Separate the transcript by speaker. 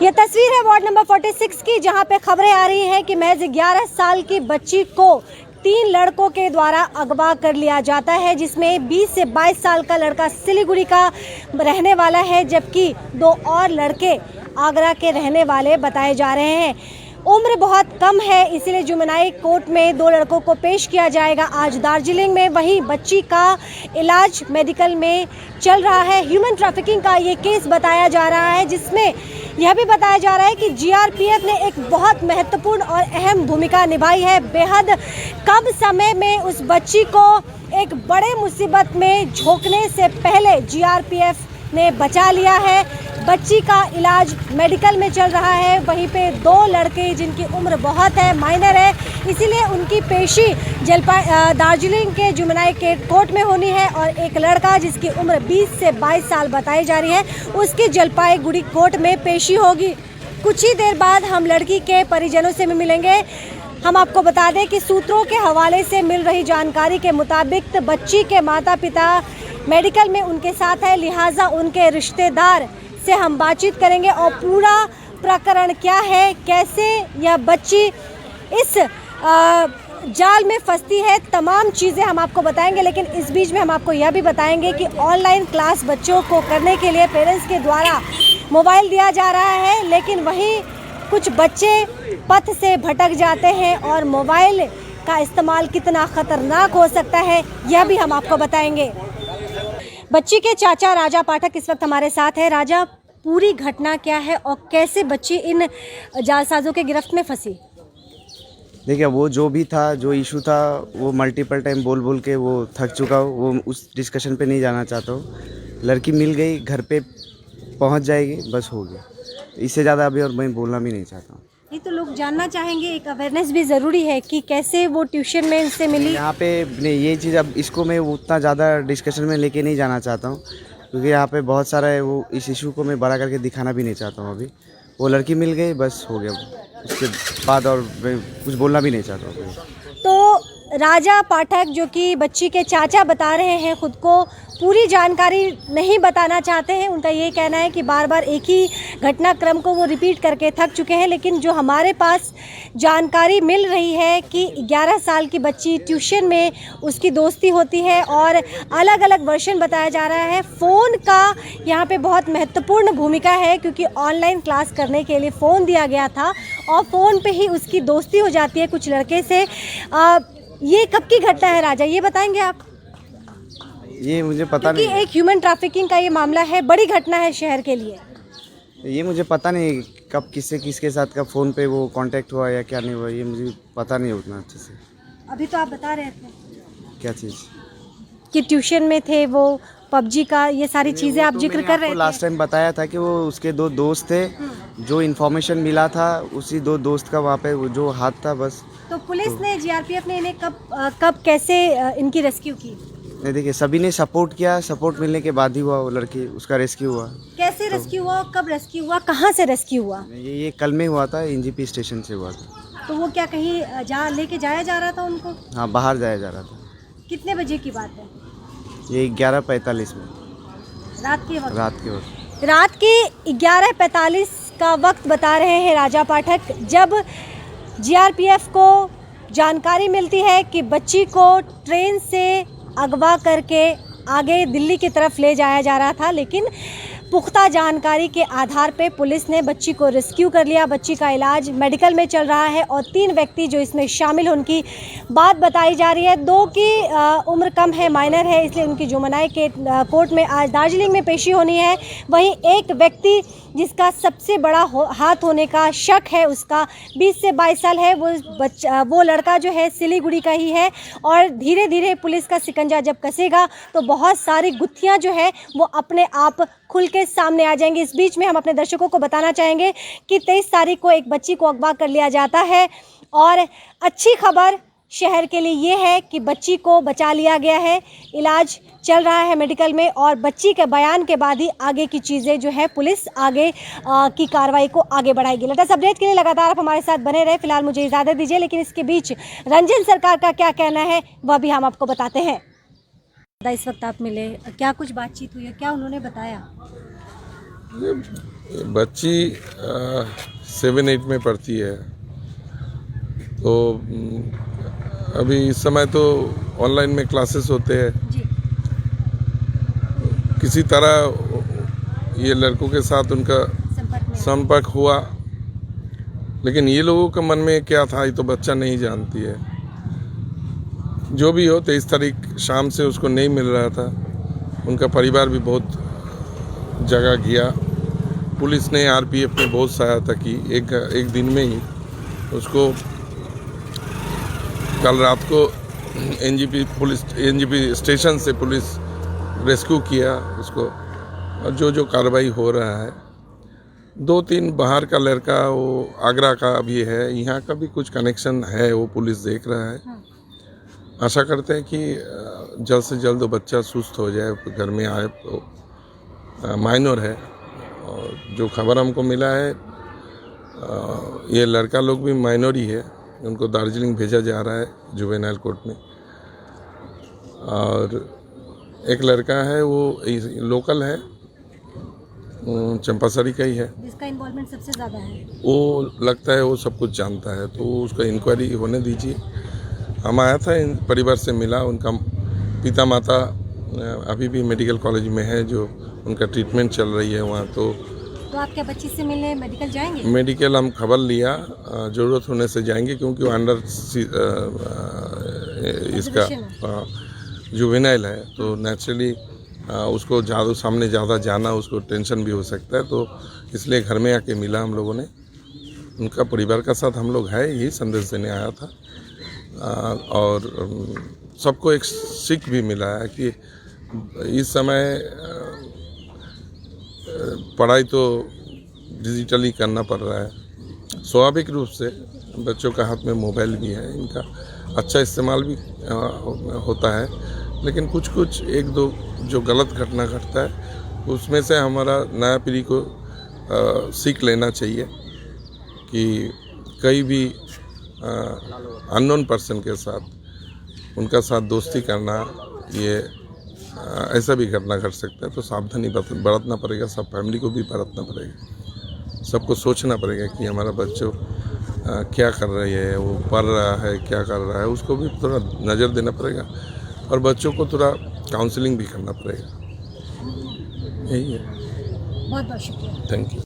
Speaker 1: ये तस्वीर है वार्ड नंबर 46 की, जहां पे खबरें आ रही हैं कि महज 11 साल की बच्ची को 3 लड़कों के द्वारा अगवा कर लिया जाता है, जिसमें 20 से 22 साल का लड़का सिलीगुड़ी का रहने वाला है, जबकि 2 और लड़के आगरा के रहने वाले बताए जा रहे हैं। उम्र बहुत कम है, इसीलिए जुमेनाई कोर्ट में 2 लड़कों को पेश किया जाएगा आज दार्जिलिंग में। वहीं बच्ची का इलाज मेडिकल में चल रहा है। ह्यूमन ट्रैफिकिंग का ये केस बताया जा रहा है, जिसमें यह भी बताया जा रहा है कि जीआरपीएफ ने एक बहुत महत्वपूर्ण और अहम भूमिका निभाई है। बेहद कम समय में उस बच्ची को एक बड़े मुसीबत में झोंकने से पहले जीआरपीएफ ने बचा लिया है। बच्ची का इलाज मेडिकल में चल रहा है। वहीं पे 2 लड़के जिनकी उम्र बहुत है, माइनर है, इसीलिए उनकी पेशी दार्जिलिंग के जुमेनाई के कोर्ट में होनी है, और एक लड़का जिसकी उम्र 20 से 22 साल बताई जा रही है, उसकी जलपाईगुड़ी कोर्ट में पेशी होगी। कुछ ही देर बाद हम लड़की के परिजनों से भी मिलेंगे। हम आपको बता दें कि सूत्रों के हवाले से मिल रही जानकारी के मुताबिक बच्ची के माता पिता मेडिकल में उनके साथ है, लिहाजा उनके रिश्तेदार से हम बातचीत करेंगे और पूरा प्रकरण क्या है, कैसे यह बच्ची इस जाल में फंसती है, तमाम चीज़ें हम आपको बताएंगे। लेकिन इस बीच में हम आपको यह भी बताएंगे कि ऑनलाइन क्लास बच्चों को करने के लिए पेरेंट्स के द्वारा मोबाइल दिया जा रहा है, लेकिन वहीं कुछ बच्चे पथ से भटक जाते हैं और मोबाइल का इस्तेमाल कितना ख़तरनाक हो सकता है, यह भी हम आपको बताएंगे। बच्ची के चाचा राजा पाठक इस वक्त हमारे साथ है। राजा, पूरी घटना क्या है और कैसे बच्ची इन जालसाजों के गिरफ्त में फंसी?
Speaker 2: देखिए, वो जो भी था, जो इशू था, वो मल्टीपल टाइम बोल बोल के वो थक चुका हो। वो उस डिस्कशन पे नहीं जाना चाहता हूँ। लड़की मिल गई, घर पे पहुँच जाएगी, बस हो गया। इससे ज़्यादा अभी और मैं बोलना भी नहीं चाहता हूँ।
Speaker 1: नहीं तो लोग जानना चाहेंगे, एक अवेयरनेस भी ज़रूरी है कि कैसे वो ट्यूशन में इससे मिली।
Speaker 2: यहाँ पे नहीं, ये चीज़ अब इसको मैं उतना ज़्यादा डिस्कशन में लेके नहीं जाना चाहता हूँ, क्योंकि यहाँ पे बहुत सारा है। वो इस इशू को मैं बड़ा करके दिखाना भी नहीं चाहता हूँ। अभी वो लड़की मिल गई, बस हो गया। उसके बाद और मैं कुछ बोलना भी नहीं चाहता हूँ।
Speaker 1: तो राजा पाठक, जो कि बच्ची के चाचा बता रहे हैं, खुद को पूरी जानकारी नहीं बताना चाहते हैं। उनका ये कहना है कि बार बार एक ही घटनाक्रम को वो रिपीट करके थक चुके हैं। लेकिन जो हमारे पास जानकारी मिल रही है कि 11 साल की बच्ची ट्यूशन में उसकी दोस्ती होती है, और अलग अलग वर्जन बताया जा रहा है। फ़ोन का यहाँ पे बहुत महत्वपूर्ण भूमिका है, क्योंकि ऑनलाइन क्लास करने के लिए फ़ोन दिया गया था और फ़ोन पे ही उसकी दोस्ती हो जाती है कुछ लड़के से। ये कब की घटना है राजा, ये बताएंगे आप?
Speaker 2: ये मुझे पता नहीं।
Speaker 1: एक ह्यूमन ट्रैफिकिंग का ये मामला है, बड़ी घटना है शहर के लिए।
Speaker 2: ये मुझे पता नहीं कब किसके साथ कब फ़ोन पे वो कांटेक्ट हुआ या क्या नहीं हुआ, ये मुझे पता नहीं उतना अच्छे से।
Speaker 1: अभी तो आप बता रहे थे
Speaker 2: क्या चीज़?
Speaker 1: कि ट्यूशन में थे वो, पबजी का, ये सारी चीज़ें आप जिक्र कर रहे थे।
Speaker 2: लास्ट टाइम बताया था कि वो उसके 2 दोस्त थे, जो इन्फॉर्मेशन मिला था उसी 2 दोस्त का वहाँ पे जो हाथ था, बस।
Speaker 1: तो पुलिस ने, जीआरपीएफ ने इन्हें कब कैसे इनकी रेस्क्यू की?
Speaker 2: नहीं, देखिए, सभी ने सपोर्ट किया। सपोर्ट मिलने के बाद ही हुआ, वो लड़की उसका रेस्क्यू हुआ।
Speaker 1: कैसे रेस्क्यू हुआ, कब रेस्क्यू हुआ, कहाँ से रेस्क्यू हुआ?
Speaker 2: ये कल में हुआ था, एनजीपी स्टेशन से हुआ था।
Speaker 1: तो वो क्या कहीं लेके जाया जा रहा था उनको?
Speaker 2: हाँ, बाहर जाया जा रहा था।
Speaker 1: कितने बजे की बात है?
Speaker 2: ये 11:45 में,
Speaker 1: रात के वक्त।
Speaker 2: रात
Speaker 1: के 11:45 का वक्त बता रहे हैं राजा पाठक, जब जीआरपीएफ को जानकारी मिलती है कि बच्ची को ट्रेन से अगवा करके आगे दिल्ली की तरफ ले जाया जा रहा था। लेकिन पुख्ता जानकारी के आधार पे पुलिस ने बच्ची को रेस्क्यू कर लिया। बच्ची का इलाज मेडिकल में चल रहा है और 3 व्यक्ति जो इसमें शामिल, उनकी बात बताई जा रही है। 2 की उम्र कम है, माइनर है, इसलिए उनकी जुमेनाई के कोर्ट में आज दार्जिलिंग में पेशी होनी है। वहीं एक व्यक्ति जिसका सबसे बड़ा हाथ होने का शक है, उसका 20 से 22 साल है। वो लड़का जो है सिलीगुड़ी का ही है, और धीरे धीरे पुलिस का शिकंजा जब कसेगा तो बहुत सारी गुत्थियां जो है वो अपने आप खुल के सामने आ जाएंगे। इस बीच में हम अपने दर्शकों को बताना चाहेंगे कि 23 तारीख को एक बच्ची को अगवा कर लिया जाता है, और अच्छी खबर शहर के लिए ये है कि बच्ची को बचा लिया गया है। इलाज चल रहा है मेडिकल में, और बच्ची के बयान के बाद ही आगे की चीज़ें जो है पुलिस आगे की कार्रवाई को आगे बढ़ाएगी। लेटेस्ट अपडेट के लिए लगातार आप हमारे साथ बने रहे। फिलहाल मुझे इजाज़त दीजिए, लेकिन इसके बीच रंजन सरकार का क्या कहना है वह भी हम आपको बताते हैं। इस वक्त आप मिले, क्या कुछ बातचीत हुई है, क्या उन्होंने बताया?
Speaker 3: बच्ची 7-8 में पढ़ती है, तो अभी इस समय तो ऑनलाइन में क्लासेस होते हैं।
Speaker 1: जी।
Speaker 3: किसी तरह ये लड़कों के साथ उनका
Speaker 1: संपर्क में
Speaker 3: संपर्क हुआ, लेकिन ये लोगों के मन में क्या था ये तो बच्चा नहीं जानती है। जो भी हो 23 तारीख शाम से उसको नहीं मिल रहा था। उनका परिवार भी बहुत जगह गया। पुलिस ने, आरपीएफ ने बहुत सहायता की। एक दिन में ही उसको कल रात को एनजीपी स्टेशन से पुलिस रेस्क्यू किया उसको, और जो कार्रवाई हो रहा है। 2-3 बाहर का लड़का, वो आगरा का भी है, यहाँ का भी कुछ कनेक्शन है, वो पुलिस देख रहा है। आशा करते हैं कि जल्द से जल्द वो बच्चा सुस्त हो जाए, घर में आए। तो माइनर है, और जो खबर हमको मिला है ये लड़का लोग भी माइनर ही है। उनको दार्जिलिंग भेजा जा रहा है जुवेनाइल कोर्ट में। और एक लड़का है वो लोकल है, चंपासरी का ही है।
Speaker 1: जिसका इन्वॉल्वमेंट सबसे ज़्यादा है,
Speaker 3: वो लगता है वो सब कुछ जानता है, तो उसका इंक्वायरी होने दीजिए। हम आया था, इन परिवार से मिला। उनका पिता माता अभी भी मेडिकल कॉलेज में है, जो उनका ट्रीटमेंट चल रही है वहाँ। तो
Speaker 1: आप क्या बच्ची से मिलने मेडिकल जाएंगे?
Speaker 3: मेडिकल हम खबर लिया, ज़रूरत होने से जाएंगे, क्योंकि वो अंडर इसका जुवेनाइल है। तो नेचुरली उसको सामने ज़्यादा जाना, उसको टेंशन भी हो सकता है। तो इसलिए घर में आके मिला हम लोगों ने। उनका परिवार का साथ हम लोग है, यही संदेश देने आया था। और सबको एक सीख भी मिला है कि इस समय पढ़ाई तो डिजिटली करना पड़ रहा है। स्वाभाविक रूप से बच्चों का हाथ में मोबाइल भी है, इनका अच्छा इस्तेमाल भी होता है। लेकिन कुछ 1-2 जो गलत घटना घटता है, उसमें से हमारा नया पीढ़ी को सीख लेना चाहिए कि कहीं भी अननोन पर्सन के साथ, उनका साथ दोस्ती करना, ये ऐसा भी घटना घट सकता है। तो सावधानी बरतना पड़ेगा, सब फैमिली को भी बरतना पड़ेगा। सबको सोचना पड़ेगा कि हमारा बच्चों क्या कर रही है, वो पढ़ रहा है, क्या कर रहा है, उसको भी थोड़ा नज़र देना पड़ेगा। और बच्चों को थोड़ा काउंसलिंग भी करना पड़ेगा। यही है।
Speaker 1: बहुत बहुत शुक्रिया।
Speaker 3: Thank you.